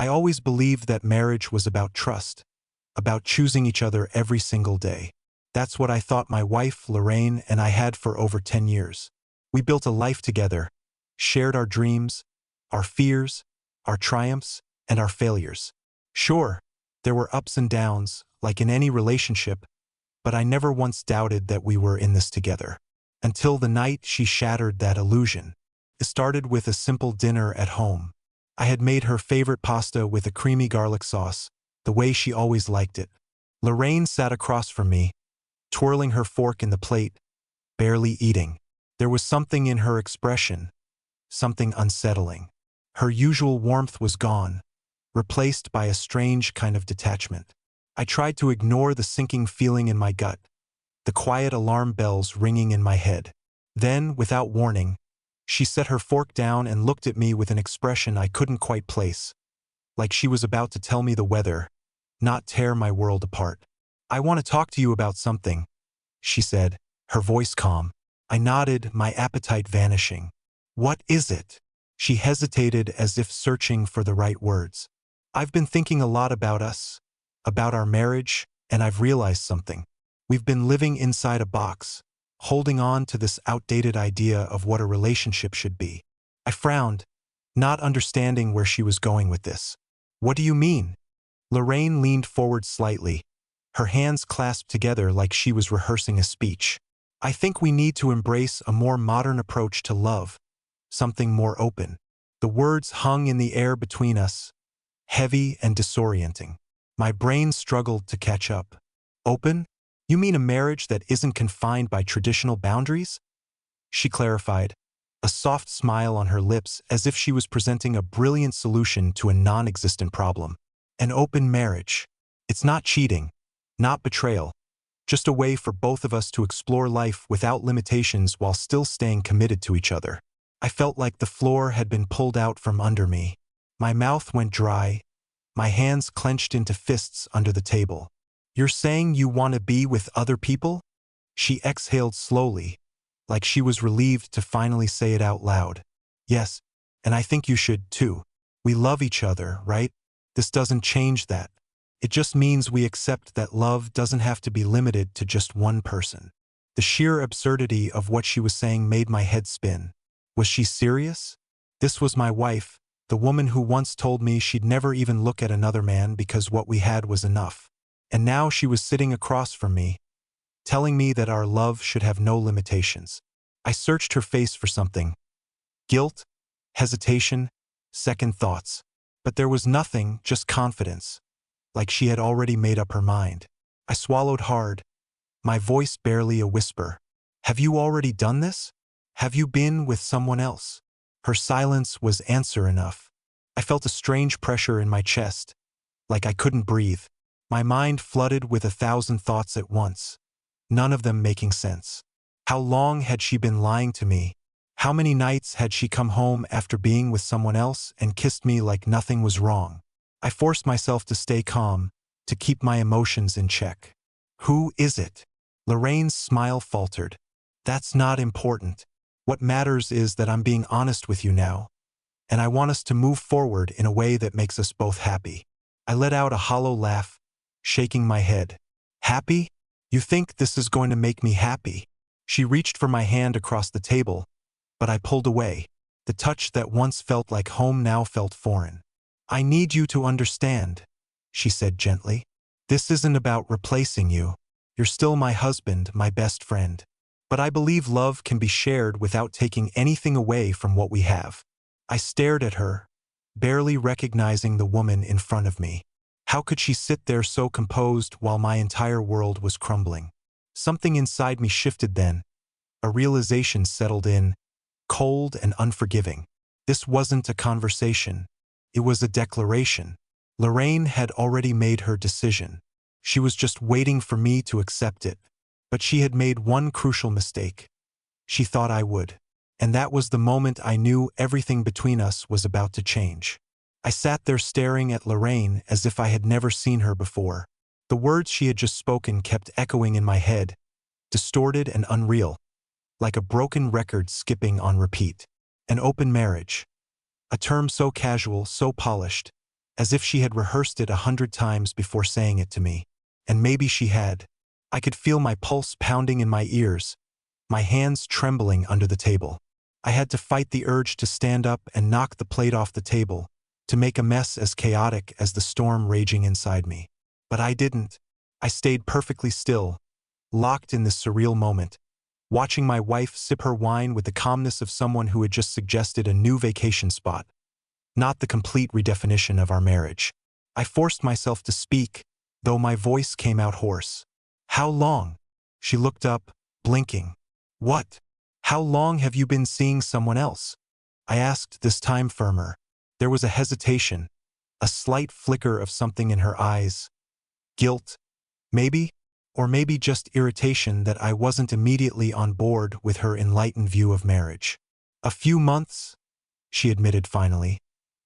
I always believed that marriage was about trust, about choosing each other every single day. That's what I thought my wife, Lorraine, and I had for over 10 years. We built a life together, shared our dreams, our fears, our triumphs, and our failures. Sure, there were ups and downs, like in any relationship, but I never once doubted that we were in this together. Until the night she shattered that illusion. It started with a simple dinner at home. I had made her favorite pasta with a creamy garlic sauce, the way she always liked it. Lorraine sat across from me, twirling her fork in the plate, barely eating. There was something in her expression, something unsettling. Her usual warmth was gone, replaced by a strange kind of detachment. I tried to ignore the sinking feeling in my gut, the quiet alarm bells ringing in my head. Then, without warning, she set her fork down and looked at me with an expression I couldn't quite place, like she was about to tell me the weather, not tear my world apart. "I want to talk to you about something," she said, her voice calm. I nodded, my appetite vanishing. "What is it?" She hesitated as if searching for the right words. "I've been thinking a lot about us, about our marriage, and I've realized something. We've been living inside a box, holding on to this outdated idea of what a relationship should be." I frowned, not understanding where she was going with this. "What do you mean?" Lorraine leaned forward slightly, her hands clasped together like she was rehearsing a speech. "I think we need to embrace a more modern approach to love, something more open." The words hung in the air between us, heavy and disorienting. My brain struggled to catch up. "Open? You mean a marriage that isn't confined by traditional boundaries?" She clarified, a soft smile on her lips as if she was presenting a brilliant solution to a non-existent problem. "An open marriage. It's not cheating, not betrayal, just a way for both of us to explore life without limitations while still staying committed to each other." I felt like the floor had been pulled out from under me. My mouth went dry, my hands clenched into fists under the table. "You're saying you want to be with other people?" She exhaled slowly, like she was relieved to finally say it out loud. "Yes, and I think you should too. We love each other, right? This doesn't change that. It just means we accept that love doesn't have to be limited to just one person." The sheer absurdity of what she was saying made my head spin. Was she serious? This was my wife, the woman who once told me she'd never even look at another man because what we had was enough. And now she was sitting across from me, telling me that our love should have no limitations. I searched her face for something. Guilt, hesitation, second thoughts. But there was nothing, just confidence, like she had already made up her mind. I swallowed hard, my voice barely a whisper. "Have you already done this? Have you been with someone else?" Her silence was answer enough. I felt a strange pressure in my chest, like I couldn't breathe. My mind flooded with 1,000 thoughts at once, none of them making sense. How long had she been lying to me? How many nights had she come home after being with someone else and kissed me like nothing was wrong? I forced myself to stay calm, to keep my emotions in check. "Who is it?" Lorraine's smile faltered. "That's not important. What matters is that I'm being honest with you now, and I want us to move forward in a way that makes us both happy." I let out a hollow laugh, shaking my head. "Happy? You think this is going to make me happy?" She reached for my hand across the table, but I pulled away. The touch that once felt like home now felt foreign. "I need you to understand," she said gently. "This isn't about replacing you. You're still my husband, my best friend. But I believe love can be shared without taking anything away from what we have." I stared at her, barely recognizing the woman in front of me. How could she sit there so composed while my entire world was crumbling? Something inside me shifted then. A realization settled in, cold and unforgiving. This wasn't a conversation. It was a declaration. Lorraine had already made her decision. She was just waiting for me to accept it. But she had made one crucial mistake. She thought I would. And that was the moment I knew everything between us was about to change. I sat there staring at Lorraine as if I had never seen her before. The words she had just spoken kept echoing in my head, distorted and unreal, like a broken record skipping on repeat. An open marriage. A term so casual, so polished, as if she had rehearsed it 100 times before saying it to me. And maybe she had. I could feel my pulse pounding in my ears, my hands trembling under the table. I had to fight the urge to stand up and knock the plate off the table, to make a mess as chaotic as the storm raging inside me. But I didn't. I stayed perfectly still, locked in this surreal moment, watching my wife sip her wine with the calmness of someone who had just suggested a new vacation spot, not the complete redefinition of our marriage. I forced myself to speak, though my voice came out hoarse. How long? She looked up, blinking. What? How long have you been seeing someone else? I asked, this time firmer. There was a hesitation, a slight flicker of something in her eyes. Guilt, maybe? Or maybe just irritation that I wasn't immediately on board with her enlightened view of marriage. A few months, she admitted finally,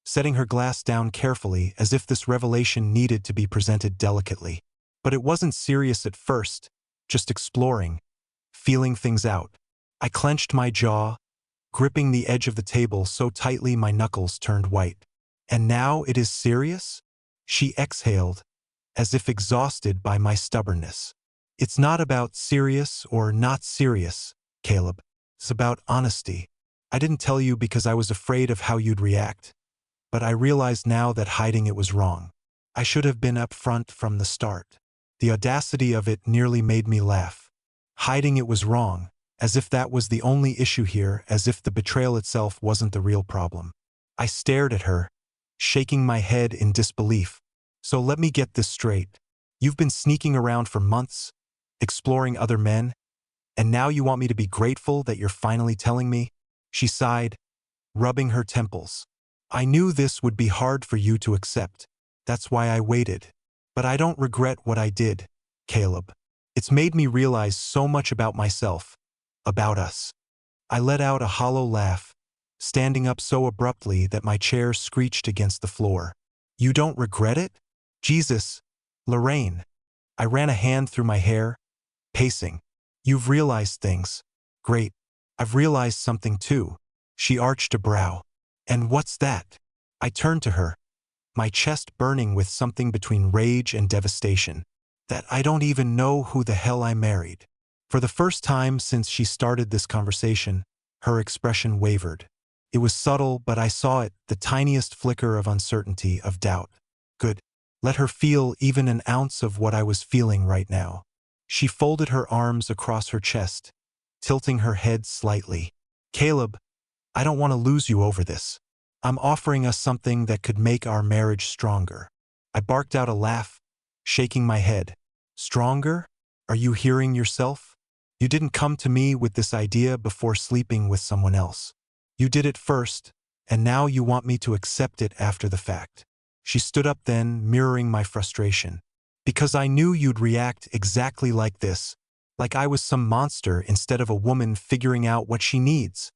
setting her glass down carefully as if this revelation needed to be presented delicately. But it wasn't serious at first, just exploring, feeling things out. I clenched my jaw, gripping the edge of the table so tightly my knuckles turned white. And now it is serious? She exhaled, as if exhausted by my stubbornness. It's not about serious or not serious, Caleb. It's about honesty. I didn't tell you because I was afraid of how you'd react. But I realize now that hiding it was wrong. I should have been upfront from the start. The audacity of it nearly made me laugh. Hiding it was wrong, as if that was the only issue here, as if the betrayal itself wasn't the real problem. I stared at her, shaking my head in disbelief. So let me get this straight. You've been sneaking around for months, exploring other men, and now you want me to be grateful that you're finally telling me? She sighed, rubbing her temples. I knew this would be hard for you to accept. That's why I waited. But I don't regret what I did, Caleb. It's made me realize so much about myself, about us. I let out a hollow laugh, standing up so abruptly that my chair screeched against the floor. You don't regret it? Jesus, Lorraine. I ran a hand through my hair, pacing. You've realized things. Great. I've realized something too. She arched a brow. And what's that? I turned to her, my chest burning with something between rage and devastation. That I don't even know who the hell I married. For the first time since she started this conversation, her expression wavered. It was subtle, but I saw it, the tiniest flicker of uncertainty, of doubt. Good. Let her feel even an ounce of what I was feeling right now. She folded her arms across her chest, tilting her head slightly. Caleb, I don't want to lose you over this. I'm offering us something that could make our marriage stronger. I barked out a laugh, shaking my head. Stronger? Are you hearing yourself? You didn't come to me with this idea before sleeping with someone else. You did it first, and now you want me to accept it after the fact. She stood up then, mirroring my frustration. Because I knew you'd react exactly like this, like I was some monster instead of a woman figuring out what she needs.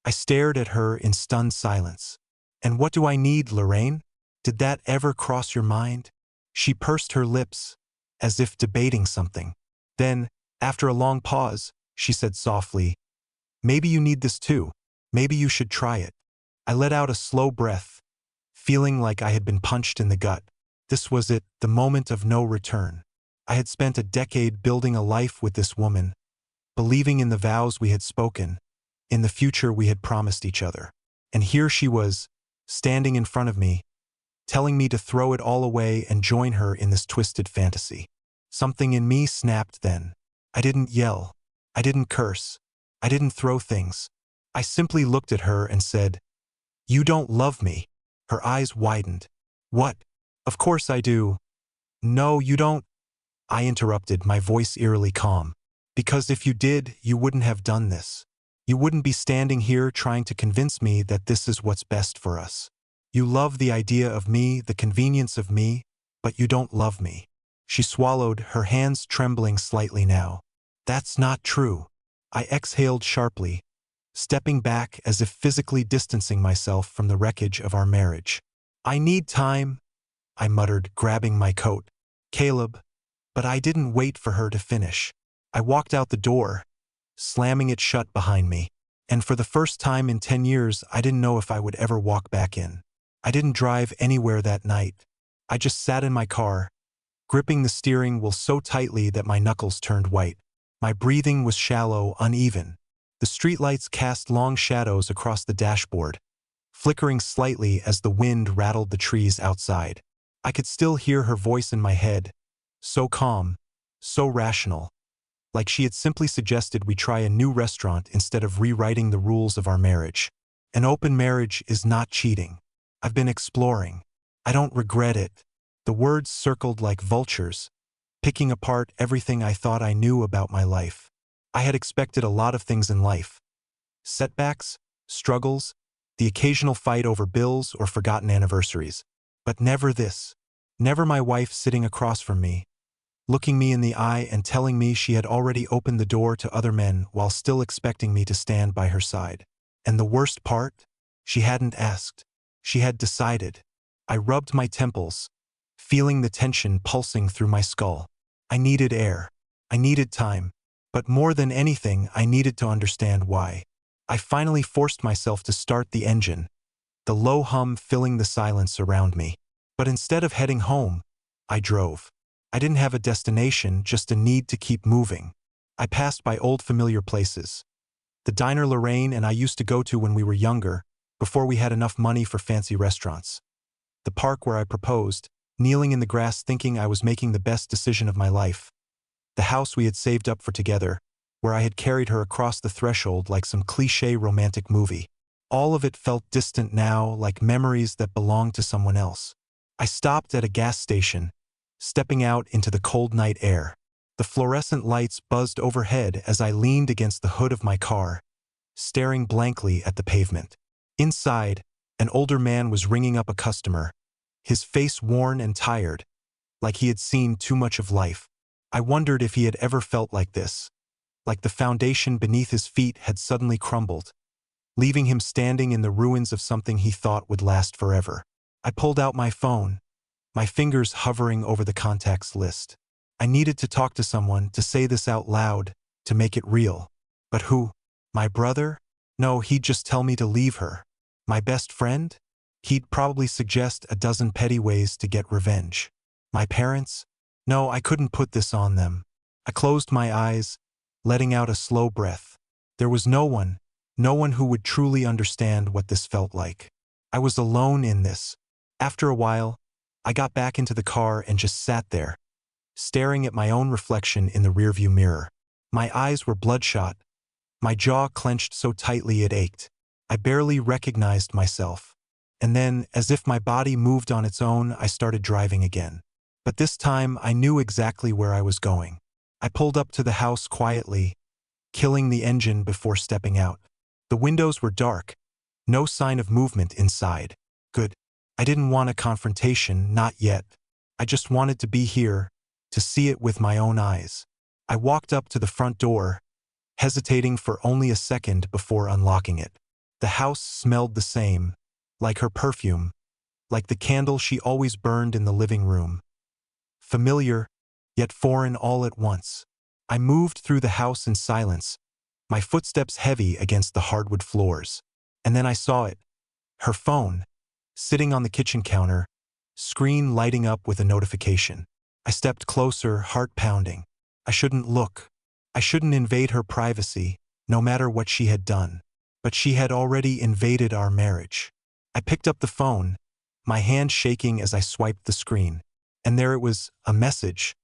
I stared at her in stunned silence. And what do I need, Lorraine? Did that ever cross your mind? She pursed her lips, as if debating something. Then, after a long pause, she said softly, Maybe you need this too. Maybe you should try it. I let out a slow breath, feeling like I had been punched in the gut. This was it, the moment of no return. I had spent a decade building a life with this woman, believing in the vows we had spoken, in the future we had promised each other. And here she was, standing in front of me, telling me to throw it all away and join her in this twisted fantasy. Something in me snapped then. I didn't yell. I didn't curse. I didn't throw things. I simply looked at her and said, You don't love me. Her eyes widened. What? Of course I do. No, you don't. I interrupted, my voice eerily calm. Because if you did, you wouldn't have done this. You wouldn't be standing here trying to convince me that this is what's best for us. You love the idea of me, the convenience of me, but you don't love me. She swallowed, her hands trembling slightly now. That's not true. I exhaled sharply, stepping back as if physically distancing myself from the wreckage of our marriage. I need time, I muttered, grabbing my coat. Caleb. But I didn't wait for her to finish. I walked out the door, slamming it shut behind me. And for the first time in 10 years, I didn't know if I would ever walk back in. I didn't drive anywhere that night. I just sat in my car, gripping the steering wheel so tightly that my knuckles turned white. My breathing was shallow, uneven. The streetlights cast long shadows across the dashboard, flickering slightly as the wind rattled the trees outside. I could still hear her voice in my head, so calm, so rational, like she had simply suggested we try a new restaurant instead of rewriting the rules of our marriage. An open marriage is not cheating. I've been exploring. I don't regret it. The words circled like vultures, picking apart everything I thought I knew about my life. I had expected a lot of things in life. Setbacks, struggles, the occasional fight over bills or forgotten anniversaries. But never this. Never my wife sitting across from me, looking me in the eye and telling me she had already opened the door to other men while still expecting me to stand by her side. And the worst part? She hadn't asked. She had decided. I rubbed my temples, feeling the tension pulsing through my skull. I needed air. I needed time. But more than anything, I needed to understand why. I finally forced myself to start the engine, the low hum filling the silence around me. But instead of heading home, I drove. I didn't have a destination, just a need to keep moving. I passed by old familiar places. The diner Lorraine and I used to go to when we were younger, before we had enough money for fancy restaurants. The park where I proposed, kneeling in the grass thinking I was making the best decision of my life. The house we had saved up for together, where I had carried her across the threshold like some cliché romantic movie. All of it felt distant now, like memories that belonged to someone else. I stopped at a gas station, stepping out into the cold night air. The fluorescent lights buzzed overhead as I leaned against the hood of my car, staring blankly at the pavement. Inside, an older man was ringing up a customer, his face worn and tired, like he had seen too much of life. I wondered if he had ever felt like this, like the foundation beneath his feet had suddenly crumbled, leaving him standing in the ruins of something he thought would last forever. I pulled out my phone, my fingers hovering over the contacts list. I needed to talk to someone, to say this out loud, to make it real. But who? My brother? No, he'd just tell me to leave her. My best friend? He'd probably suggest a dozen petty ways to get revenge. My parents? No, I couldn't put this on them. I closed my eyes, letting out a slow breath. There was no one who would truly understand what this felt like. I was alone in this. After a while, I got back into the car and just sat there, staring at my own reflection in the rearview mirror. My eyes were bloodshot, my jaw clenched so tightly it ached. I barely recognized myself. And then, as if my body moved on its own, I started driving again. But this time, I knew exactly where I was going. I pulled up to the house quietly, killing the engine before stepping out. The windows were dark, no sign of movement inside. Good. I didn't want a confrontation, not yet. I just wanted to be here, to see it with my own eyes. I walked up to the front door, hesitating for only a second before unlocking it. The house smelled the same, like her perfume, like the candle she always burned in the living room. Familiar, yet foreign all at once. I moved through the house in silence, my footsteps heavy against the hardwood floors. And then I saw it. Her phone, sitting on the kitchen counter, screen lighting up with a notification. I stepped closer, heart pounding. I shouldn't look. I shouldn't invade her privacy, no matter what she had done. But she had already invaded our marriage. I picked up the phone, my hand shaking as I swiped the screen. And there it was, a message.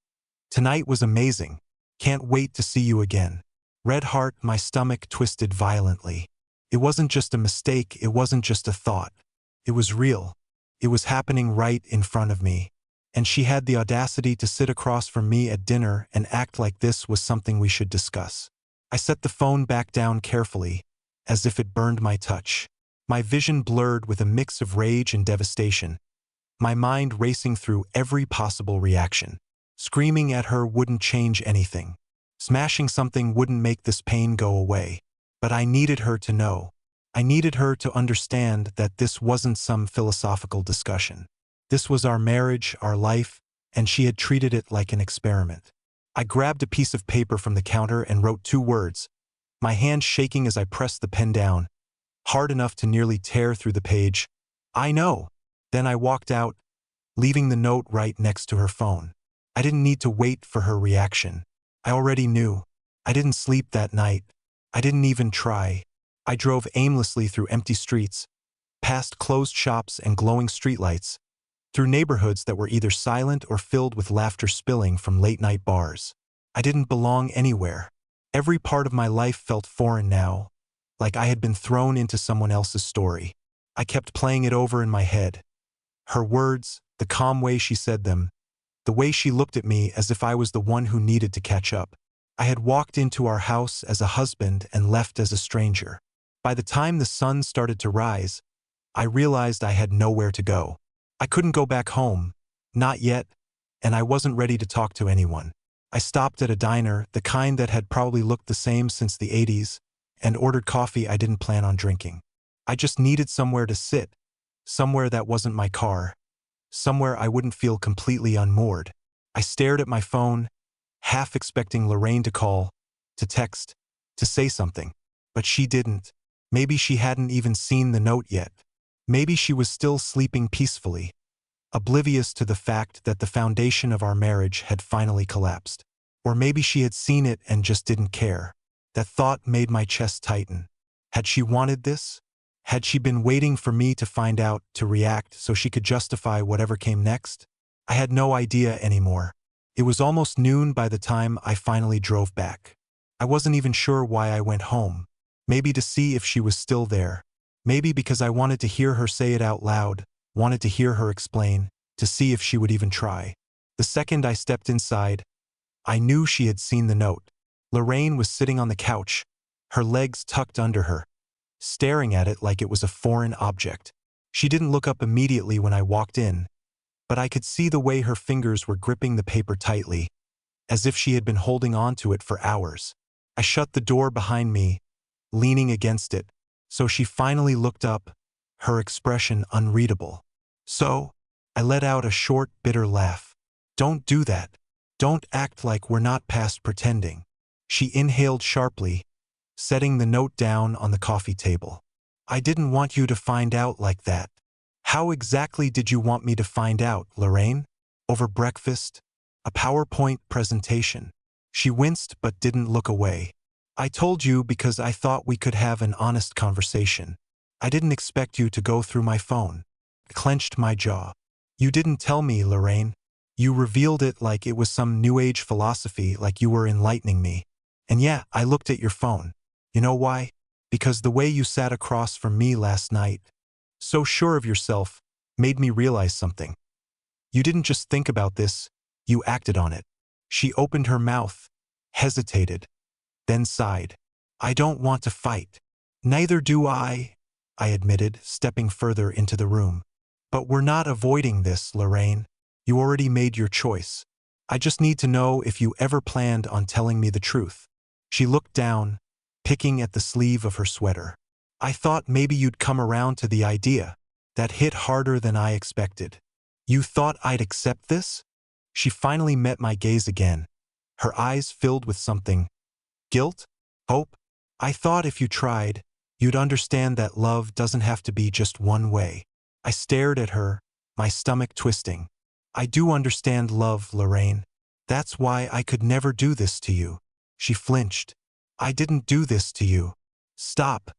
Tonight was amazing. Can't wait to see you again. Red heart, my stomach twisted violently. It wasn't just a mistake, it wasn't just a thought. It was real. It was happening right in front of me. And she had the audacity to sit across from me at dinner and act like this was something we should discuss. I set the phone back down carefully, as if it burned my touch. My vision blurred with a mix of rage and devastation, my mind racing through every possible reaction. Screaming at her wouldn't change anything. Smashing something wouldn't make this pain go away. But I needed her to know. I needed her to understand that this wasn't some philosophical discussion. This was our marriage, our life, and she had treated it like an experiment. I grabbed a piece of paper from the counter and wrote 2 words, my hand shaking as I pressed the pen down, hard enough to nearly tear through the page. I know. Then I walked out, leaving the note right next to her phone. I didn't need to wait for her reaction. I already knew. I didn't sleep that night. I didn't even try. I drove aimlessly through empty streets, past closed shops and glowing streetlights, through neighborhoods that were either silent or filled with laughter spilling from late-night bars. I didn't belong anywhere. Every part of my life felt foreign now, like I had been thrown into someone else's story. I kept playing it over in my head. Her words, the calm way she said them, the way she looked at me as if I was the one who needed to catch up. I had walked into our house as a husband and left as a stranger. By the time the sun started to rise, I realized I had nowhere to go. I couldn't go back home, not yet, and I wasn't ready to talk to anyone. I stopped at a diner, the kind that had probably looked the same since the 80s, and ordered coffee I didn't plan on drinking. I just needed somewhere to sit, somewhere that wasn't my car, somewhere I wouldn't feel completely unmoored. I stared at my phone, half expecting Lorraine to call, to text, to say something. But she didn't. Maybe she hadn't even seen the note yet. Maybe she was still sleeping peacefully, oblivious to the fact that the foundation of our marriage had finally collapsed. Or maybe she had seen it and just didn't care. That thought made my chest tighten. Had she wanted this? Had she been waiting for me to find out, to react, so she could justify whatever came next? I had no idea anymore. It was almost noon by the time I finally drove back. I wasn't even sure why I went home. Maybe to see if she was still there. Maybe because I wanted to hear her say it out loud, wanted to hear her explain, to see if she would even try. The second I stepped inside, I knew she had seen the note. Lorraine was sitting on the couch, her legs tucked under her, staring at it like it was a foreign object. She didn't look up immediately when I walked in, but I could see the way her fingers were gripping the paper tightly, as if she had been holding on to it for hours. I shut the door behind me, leaning against it, so she finally looked up, her expression unreadable. So, I let out a short, bitter laugh. Don't do that. Don't act like we're not past pretending. She inhaled sharply, setting the note down on the coffee table. I didn't want you to find out like that. How exactly did you want me to find out, Lorraine? Over breakfast? A PowerPoint presentation? She winced but didn't look away. I told you because I thought we could have an honest conversation. I didn't expect you to go through my phone. I clenched my jaw. You didn't tell me, Lorraine. You revealed it like it was some new age philosophy, like you were enlightening me. And yeah, I looked at your phone. You know why? Because the way you sat across from me last night, so sure of yourself, made me realize something. You didn't just think about this, you acted on it. She opened her mouth, hesitated, then sighed. I don't want to fight. Neither do I admitted, stepping further into the room. But we're not avoiding this, Lorraine. You already made your choice. I just need to know if you ever planned on telling me the truth. She looked down, picking at the sleeve of her sweater. I thought maybe you'd come around to the idea. That hit harder than I expected. You thought I'd accept this? She finally met my gaze again, her eyes filled with something. Guilt? Hope? I thought if you tried, you'd understand that love doesn't have to be just one way. I stared at her, my stomach twisting. I do understand love, Lorraine. That's why I could never do this to you. She flinched. I didn't do this to you. Stop.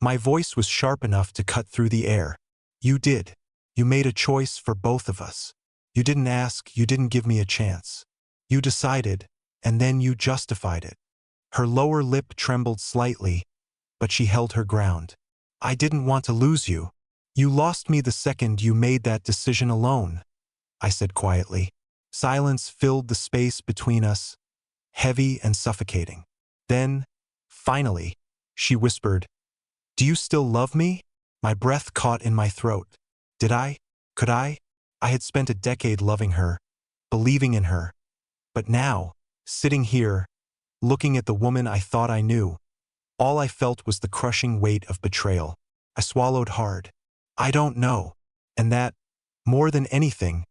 My voice was sharp enough to cut through the air. You did. You made a choice for both of us. You didn't ask, you didn't give me a chance. You decided, and then you justified it. Her lower lip trembled slightly, but she held her ground. I didn't want to lose you. You lost me the second you made that decision alone, I said quietly. Silence filled the space between us, heavy and suffocating. Then, finally, she whispered, Do you still love me? My breath caught in my throat. Did I? Could I? I had spent a decade loving her, believing in her. But now, sitting here, looking at the woman I thought I knew, all I felt was the crushing weight of betrayal. I swallowed hard. I don't know. And that, more than anything,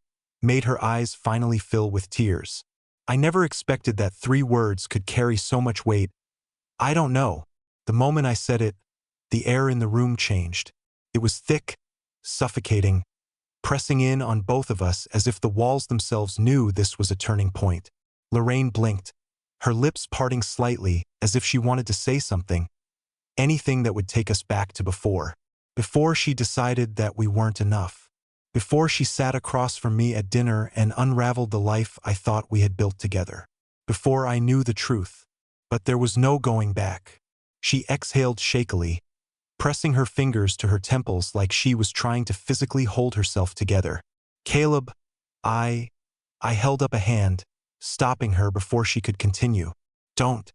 made her eyes finally fill with tears. I never expected that 3 words could carry so much weight. I don't know. The moment I said it, the air in the room changed. It was thick, suffocating, pressing in on both of us as if the walls themselves knew this was a turning point. Lorraine blinked, her lips parting slightly as if she wanted to say something, anything that would take us back to before. Before she decided that we weren't enough. Before she sat across from me at dinner and unraveled the life I thought we had built together. Before I knew the truth. But there was no going back. She exhaled shakily, pressing her fingers to her temples like she was trying to physically hold herself together. Caleb, I held up a hand, stopping her before she could continue. Don't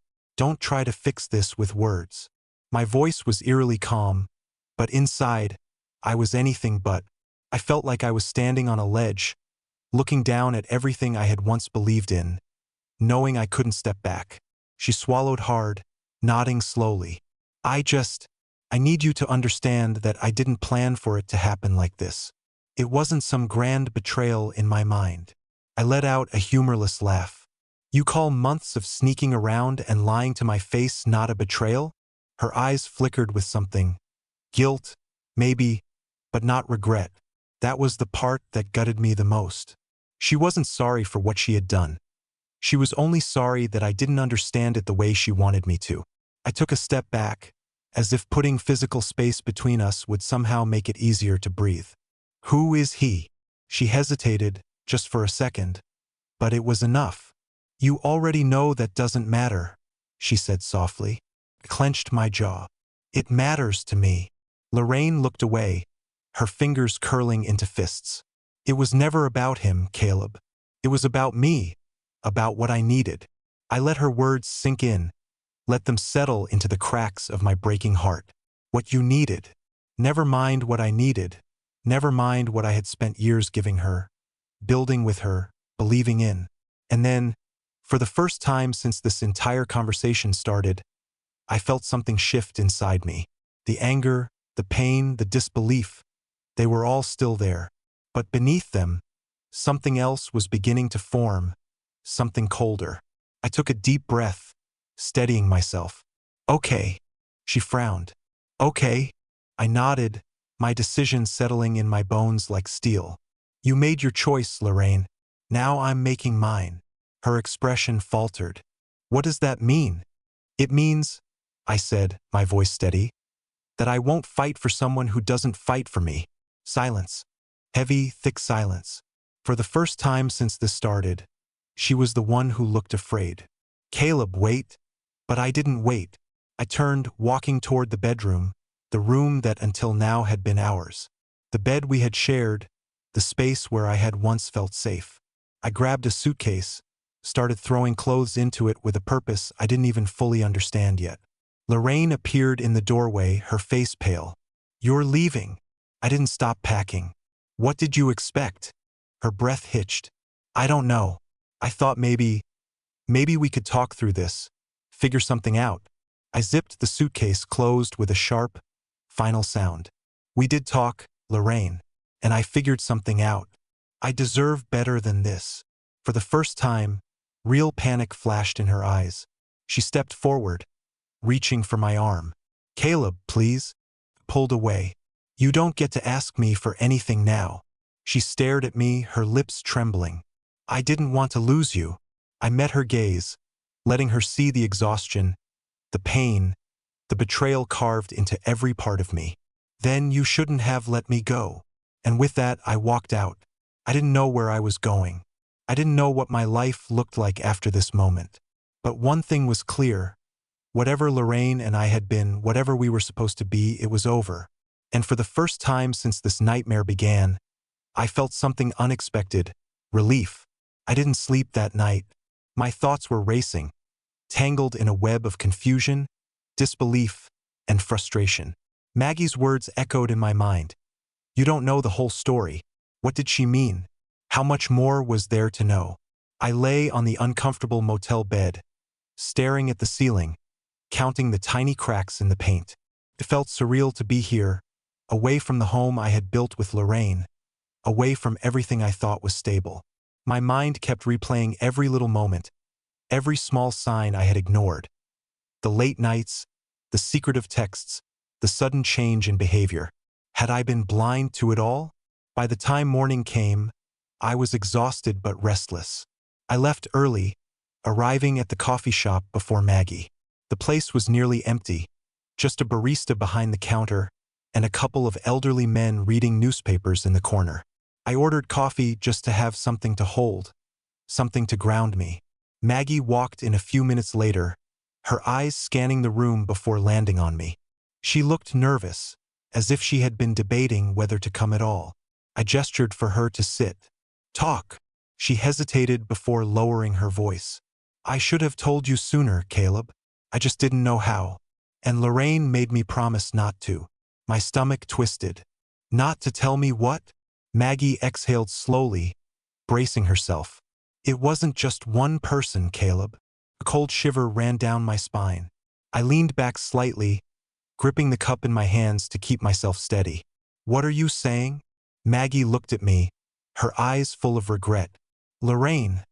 try to fix this with words. My voice was eerily calm, but inside, I was anything but. I felt like I was standing on a ledge, looking down at everything I had once believed in, knowing I couldn't step back. She swallowed hard, nodding slowly. I need you to understand that I didn't plan for it to happen like this. It wasn't some grand betrayal in my mind. I let out a humorless laugh. You call months of sneaking around and lying to my face not a betrayal? Her eyes flickered with something. Guilt, maybe, but not regret. That was the part that gutted me the most. She wasn't sorry for what she had done. She was only sorry that I didn't understand it the way she wanted me to. I took a step back, as if putting physical space between us would somehow make it easier to breathe. Who is he? She hesitated, just for a second. But it was enough. You already know that doesn't matter, she said softly. I clenched my jaw. It matters to me. Lorraine looked away, her fingers curling into fists. It was never about him, Caleb. It was about me, about what I needed. I let her words sink in, let them settle into the cracks of my breaking heart. What you needed. Never mind what I needed. Never mind what I had spent years giving her, building with her, believing in. And then, for the first time since this entire conversation started, I felt something shift inside me. The anger, the pain, the disbelief, they were all still there. But beneath them, something else was beginning to form, something colder. I took a deep breath, steadying myself. Okay, she frowned. Okay, I nodded, my decision settling in my bones like steel. You made your choice, Lorraine. Now I'm making mine. Her expression faltered. What does that mean? It means, I said, my voice steady, that I won't fight for someone who doesn't fight for me. Silence. Heavy, thick silence. For the first time since this started, she was the one who looked afraid. Caleb, wait. But I didn't wait. I turned, walking toward the bedroom, the room that until now had been ours. The bed we had shared, the space where I had once felt safe. I grabbed a suitcase, started throwing clothes into it with a purpose I didn't even fully understand yet. Lorraine appeared in the doorway, her face pale. You're leaving. I didn't stop packing. What did you expect? Her breath hitched. I don't know. I thought maybe we could talk through this, figure something out. I zipped the suitcase closed with a sharp, final sound. We did talk, Lorraine, and I figured something out. I deserve better than this. For the first time, real panic flashed in her eyes. She stepped forward, reaching for my arm. Caleb, please. Pulled away. You don't get to ask me for anything now. She stared at me, her lips trembling. I didn't want to lose you. I met her gaze, letting her see the exhaustion, the pain, the betrayal carved into every part of me. Then you shouldn't have let me go. And with that, I walked out. I didn't know where I was going. I didn't know what my life looked like after this moment. But one thing was clear. Whatever Lorraine and I had been, whatever we were supposed to be, it was over. And for the first time since this nightmare began, I felt something unexpected, relief. I didn't sleep that night. My thoughts were racing, tangled in a web of confusion, disbelief, and frustration. Maggie's words echoed in my mind. You don't know the whole story. What did she mean? How much more was there to know? I lay on the uncomfortable motel bed, staring at the ceiling, counting the tiny cracks in the paint. It felt surreal to be here, away from the home I had built with Lorraine, away from everything I thought was stable. My mind kept replaying every little moment, every small sign I had ignored. The late nights, the secretive texts, the sudden change in behavior. Had I been blind to it all? By the time morning came, I was exhausted but restless. I left early, arriving at the coffee shop before Maggie. The place was nearly empty, just a barista behind the counter and a couple of elderly men reading newspapers in the corner. I ordered coffee just to have something to hold, something to ground me. Maggie walked in a few minutes later, her eyes scanning the room before landing on me. She looked nervous, as if she had been debating whether to come at all. I gestured for her to sit. Talk. She hesitated before lowering her voice. I should have told you sooner, Caleb. I just didn't know how. And Lorraine made me promise not to. My stomach twisted. Not to tell me what? Maggie exhaled slowly, bracing herself. It wasn't just one person, Caleb. A cold shiver ran down my spine. I leaned back slightly, gripping the cup in my hands to keep myself steady. What are you saying? Maggie looked at me, her eyes full of regret. Lorraine.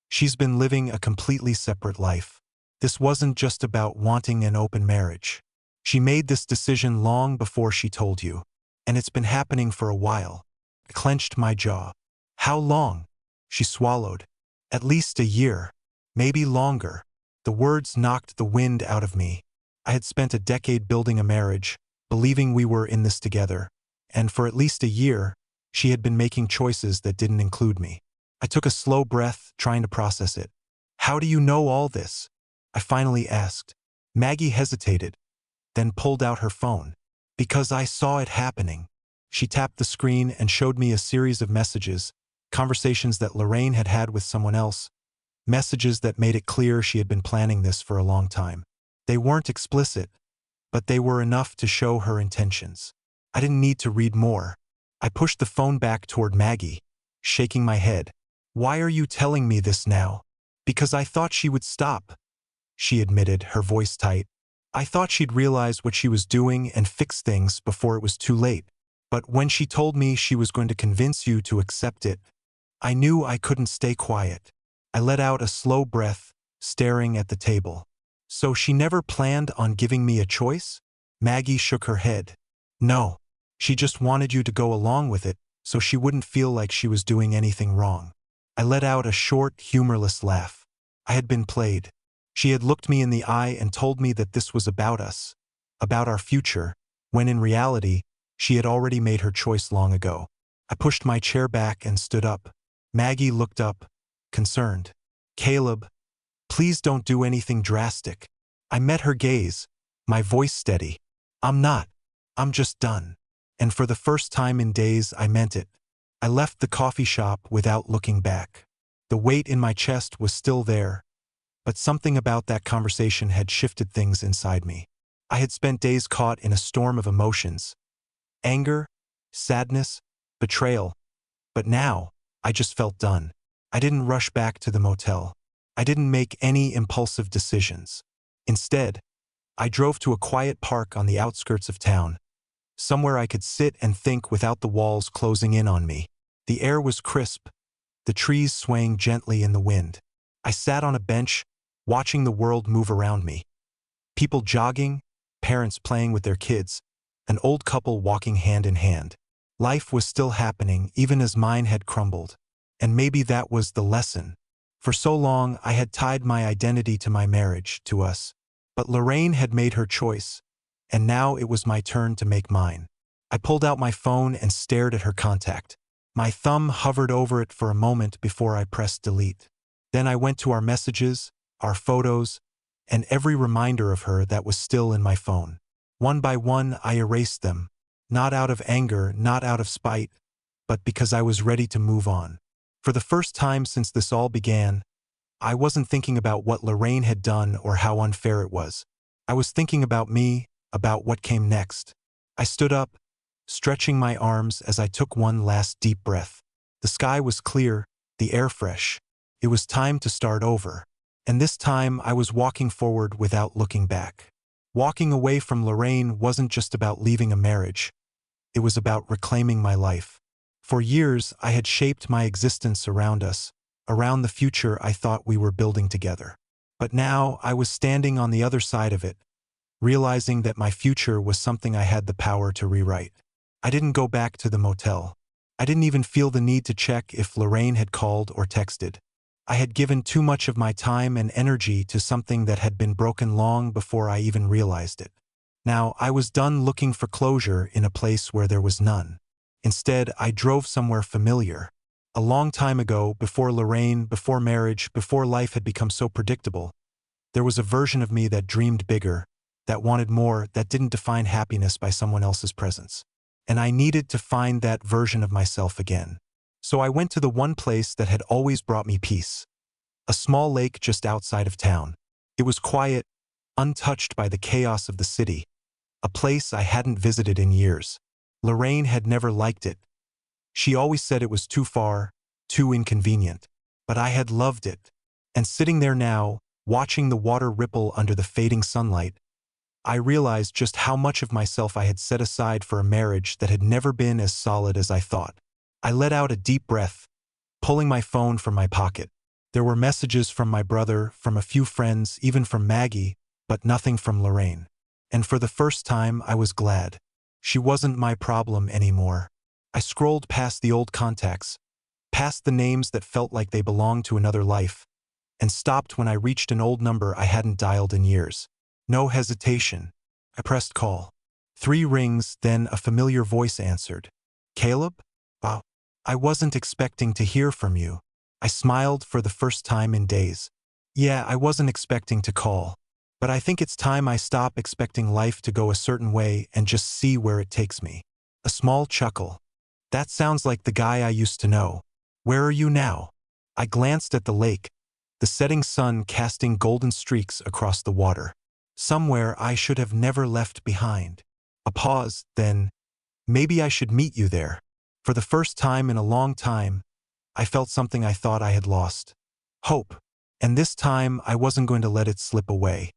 She's been living a completely separate life. This wasn't just about wanting an open marriage. She made this decision long before she told you, and it's been happening for a while. I clenched my jaw. How long? She swallowed. At least a year, maybe longer. The words knocked the wind out of me. I had spent a decade building a marriage, believing we were in this together, and for at least a year, she had been making choices that didn't include me. I took a slow breath, trying to process it. How do you know all this? I finally asked. Maggie hesitated, then pulled out her phone. Because I saw it happening. She tapped the screen and showed me a series of messages, conversations that Lorraine had had with someone else, messages that made it clear she had been planning this for a long time. They weren't explicit, but they were enough to show her intentions. I didn't need to read more. I pushed the phone back toward Maggie, shaking my head. Why are you telling me this now? Because I thought she would stop, she admitted, her voice tight. I thought she'd realize what she was doing and fix things before it was too late. But when she told me she was going to convince you to accept it, I knew I couldn't stay quiet. I let out a slow breath, staring at the table. So she never planned on giving me a choice? Maggie shook her head. No. She just wanted you to go along with it, so she wouldn't feel like she was doing anything wrong. I let out a short, humorless laugh. I had been played. She had looked me in the eye and told me that this was about us, about our future, when in reality, she had already made her choice long ago. I pushed my chair back and stood up. Maggie looked up, concerned. Caleb, please don't do anything drastic. I met her gaze, my voice steady. I'm not. I'm just done. And for the first time in days, I meant it. I left the coffee shop without looking back. The weight in my chest was still there, but something about that conversation had shifted things inside me. I had spent days caught in a storm of emotions. Anger, sadness, betrayal. But now, I just felt done. I didn't rush back to the motel. I didn't make any impulsive decisions. Instead, I drove to a quiet park on the outskirts of town, somewhere I could sit and think without the walls closing in on me. The air was crisp, the trees swaying gently in the wind. I sat on a bench, watching the world move around me. People jogging, parents playing with their kids, an old couple walking hand in hand. Life was still happening, even as mine had crumbled. And maybe that was the lesson. For so long, I had tied my identity to my marriage, to us. But Lorraine had made her choice, and now it was my turn to make mine. I pulled out my phone and stared at her contact. My thumb hovered over it for a moment before I pressed delete. Then I went to our messages, our photos, and every reminder of her that was still in my phone. One by one, I erased them, not out of anger, not out of spite, but because I was ready to move on. For the first time since this all began, I wasn't thinking about what Lorraine had done or how unfair it was. I was thinking about me, about what came next. I stood up, stretching my arms as I took one last deep breath. The sky was clear, the air fresh. It was time to start over. And this time I was walking forward without looking back. Walking away from Lorraine wasn't just about leaving a marriage. It was about reclaiming my life. For years, I had shaped my existence around us, around the future I thought we were building together. But now I was standing on the other side of it, realizing that my future was something I had the power to rewrite. I didn't go back to the motel. I didn't even feel the need to check if Lorraine had called or texted. I had given too much of my time and energy to something that had been broken long before I even realized it. Now, I was done looking for closure in a place where there was none. Instead, I drove somewhere familiar. A long time ago, before Lorraine, before marriage, before life had become so predictable, there was a version of me that dreamed bigger, that wanted more, that didn't define happiness by someone else's presence. And I needed to find that version of myself again. So I went to the one place that had always brought me peace. A small lake just outside of town. It was quiet, untouched by the chaos of the city. A place I hadn't visited in years. Lorraine had never liked it. She always said it was too far, too inconvenient. But I had loved it. And sitting there now, watching the water ripple under the fading sunlight, I realized just how much of myself I had set aside for a marriage that had never been as solid as I thought. I let out a deep breath, pulling my phone from my pocket. There were messages from my brother, from a few friends, even from Maggie, but nothing from Lorraine. And for the first time, I was glad. She wasn't my problem anymore. I scrolled past the old contacts, past the names that felt like they belonged to another life, and stopped when I reached an old number I hadn't dialed in years. No hesitation. I pressed call. 3 rings, then a familiar voice answered. Caleb? Wow. I wasn't expecting to hear from you. I smiled for the first time in days. Yeah, I wasn't expecting to call. But I think it's time I stop expecting life to go a certain way and just see where it takes me. A small chuckle. That sounds like the guy I used to know. Where are you now? I glanced at the lake, the setting sun casting golden streaks across the water. Somewhere I should have never left behind. A pause, then, maybe I should meet you there. For the first time in a long time, I felt something I thought I had lost. Hope. And this time I wasn't going to let it slip away.